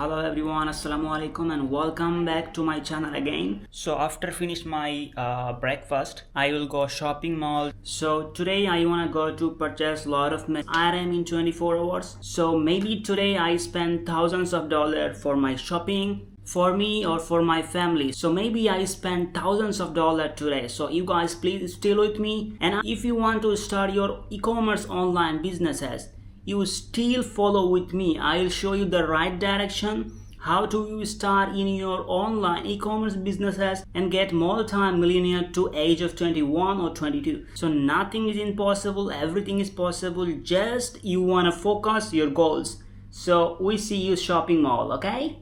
Hello everyone, assalamu alaikum and welcome back to my channel again. So after finish my breakfast, I will go shopping mall. So today I wanna go to purchase lot of item in 24 hours. So maybe today I spend thousands of dollars for my shopping for me or for my family. So maybe I spend thousands of dollars today. So you guys please still with me, and if you want to start your e-commerce online businesses, you still follow with me. I'll show you the right direction how to you start in your online e-commerce businesses and get multi-millionaire to age of 21 or 22. So nothing is impossible, everything is possible, just you want to focus your goals. So we see you shopping mall, okay?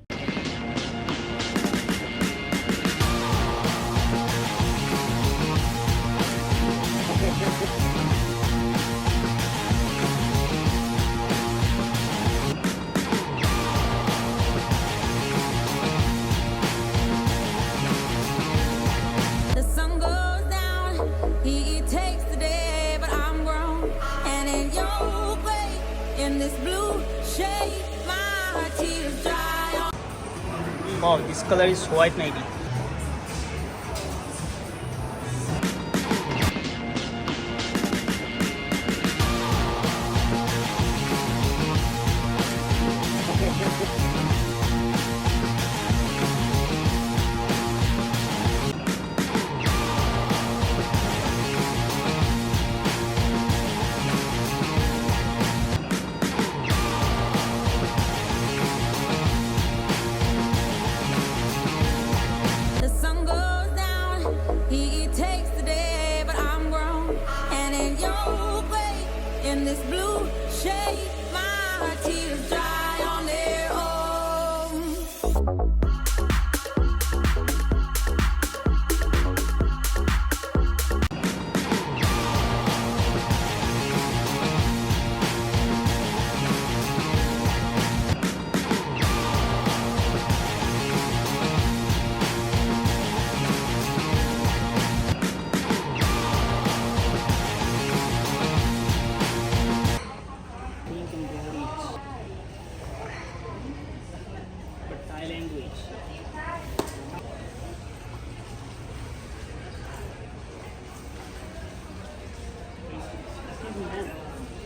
Wow, this color is white maybe.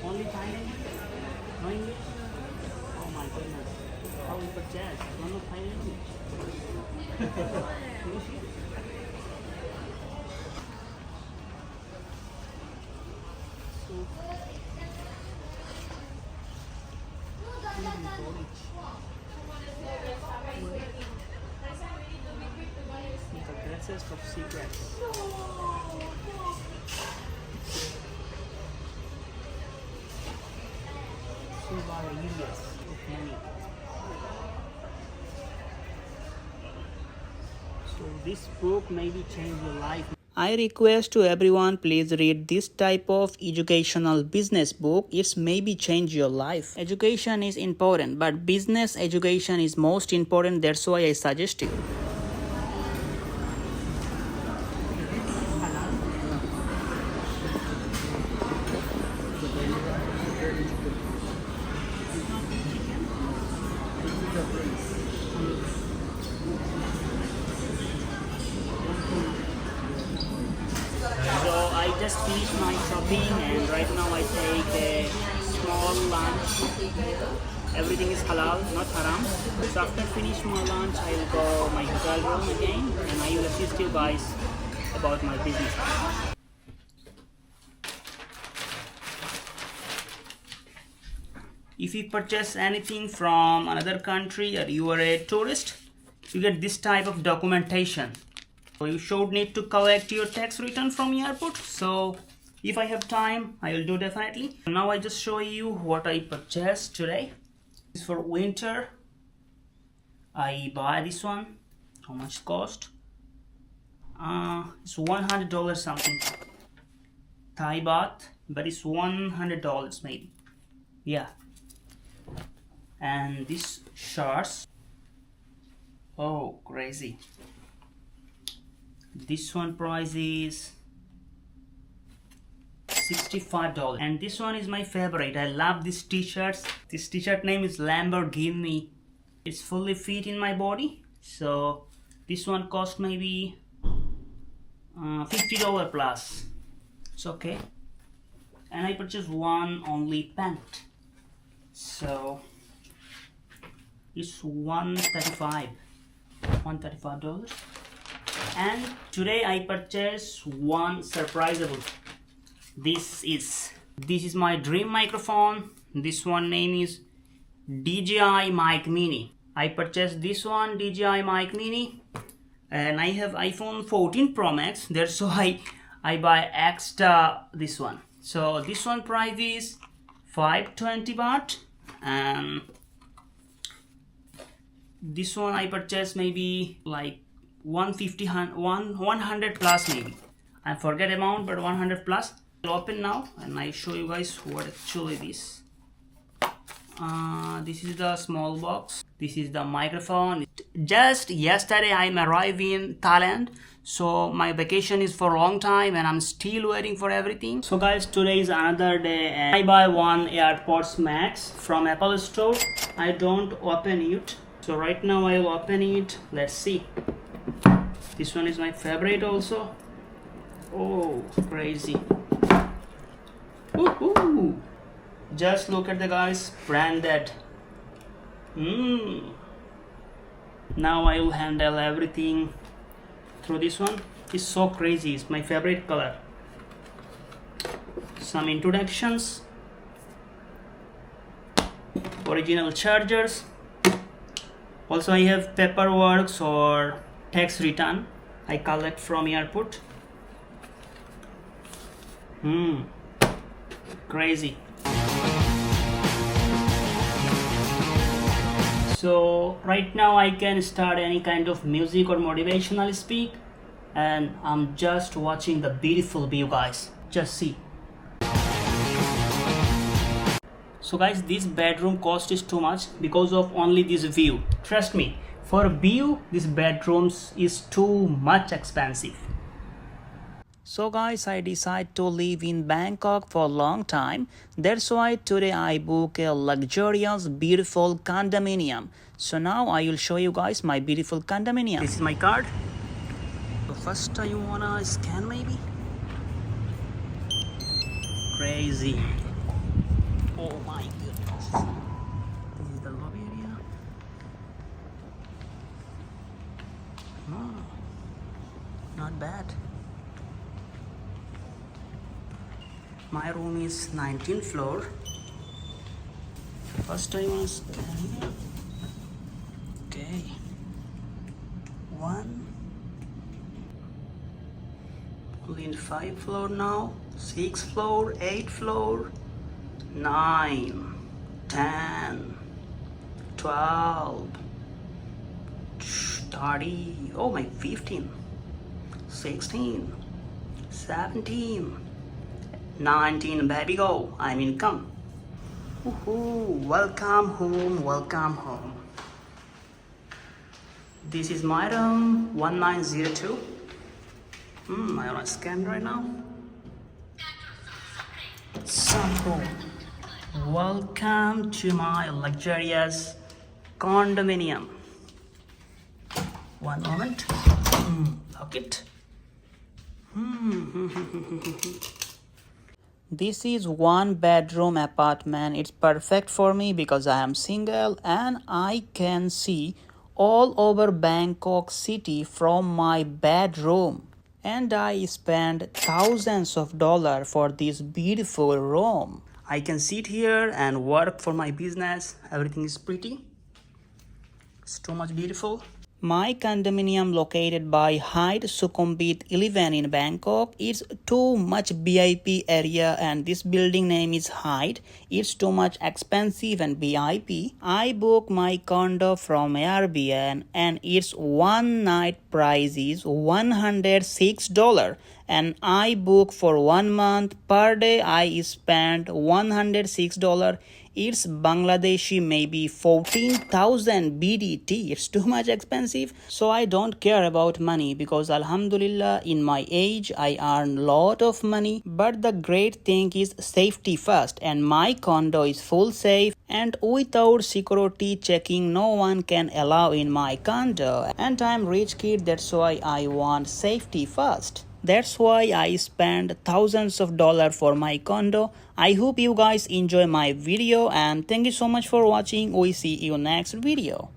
Only Thailand? No English? Oh my goodness. How we purchase? Don't know Thai language. The greatest of secrets. So this book maybe change your life. I request to everyone, please read this type of educational business book. It's maybe change your life. Education is important, but business education is most important. That's why I suggest you. I just finished my shopping and right now I take a small lunch. Everything is halal, not haram. So after finish my lunch, I will go my hotel room again and I will assist you guys about my business. If you purchase anything from another country or you are a tourist, you get this type of documentation. So you should need to collect your tax return from airport. So if I have time, I will do definitely. Now I just show you what I purchased today. This is for winter. I buy this one. How much it cost? It's $100 something. Thai baht, but it's $100 maybe. Yeah. And this shorts. Oh, crazy. This one price is $65, and this one is my favorite. I love these t-shirts. This t-shirt name is Lamborghini. It's fully fit in my body. So this one cost maybe $50 plus. It's okay. And I purchased one only pant. So it's $135. And today I purchased one surprisable. This is my dream microphone. This one name is DJI Mic Mini. I purchased this one DJI Mic Mini, and I have iPhone 14 Pro Max. That's why I buy extra this one. So this one price is 520 baht, and this one I purchased maybe like 150 100 plus maybe. I forget amount, but 100 plus. I'll open now and I show you guys what actually this. This is the small box. This is the microphone. Just yesterday I'm arrived in Thailand, so my vacation is for a long time and I'm still waiting for everything. So guys, today is another day and I buy one AirPods Max from Apple Store. I don't open it, so right now I will open it. Let's see. This one is my favorite also. Oh, crazy. Woohoo! Just look at the guys, branded. Now I will handle everything through this one. It's so crazy. It's my favorite color. Some introductions. Original chargers. Also I have paperwork or tax return I collect from airport. Crazy. So right now I can start any kind of music or motivational speak, and I'm just watching the beautiful view, guys. Just see. So guys, this bedroom cost is too much because of only this view. Trust me, for view this bedrooms is too much expensive. So guys, I decided to live in Bangkok for a long time. That's why today I book a luxurious, beautiful condominium. So now I will show you guys my beautiful condominium. This is my card. So first you wanna scan maybe? Crazy. Oh my goodness. This is the lobby area. Not bad. My room is 19th floor. First I want to scan here. Okay. 1. Only in 5th floor now. 6th floor, 8th floor, 9, 10, 12, 30. Oh my, 15, 16, 17. 19, baby, go. I mean, come. Woohoo! Welcome home, welcome home. This is my room, 1902. I wanna scan right now. Some home. Welcome to my luxurious condominium. One moment. Lock it. This is one bedroom apartment. It's perfect for me because I am single and I can see all over Bangkok city from my bedroom. And I spent thousands of dollars for this beautiful room. I can sit here and work for my business. Everything is pretty. It's too much beautiful. My condominium located by Hyde Sukhumvit 11 in Bangkok. It's too much VIP area and this building name is Hyde. It's too much expensive and VIP. I booked my condo from Airbnb and its one night price is $106. And I booked for 1 month. Per day I spent $106. It's Bangladeshi maybe 14,000 BDT. It's too much expensive. So I don't care about money because Alhamdulillah in my age I earn lot of money. But the great thing is safety first, and my condo is full safe, and without security checking no one can allow in my condo. And I'm rich kid, that's why I want safety first. That's why I spend thousands of dollars for my condo. I hope you guys enjoy my video and thank you so much for watching. We see you next video.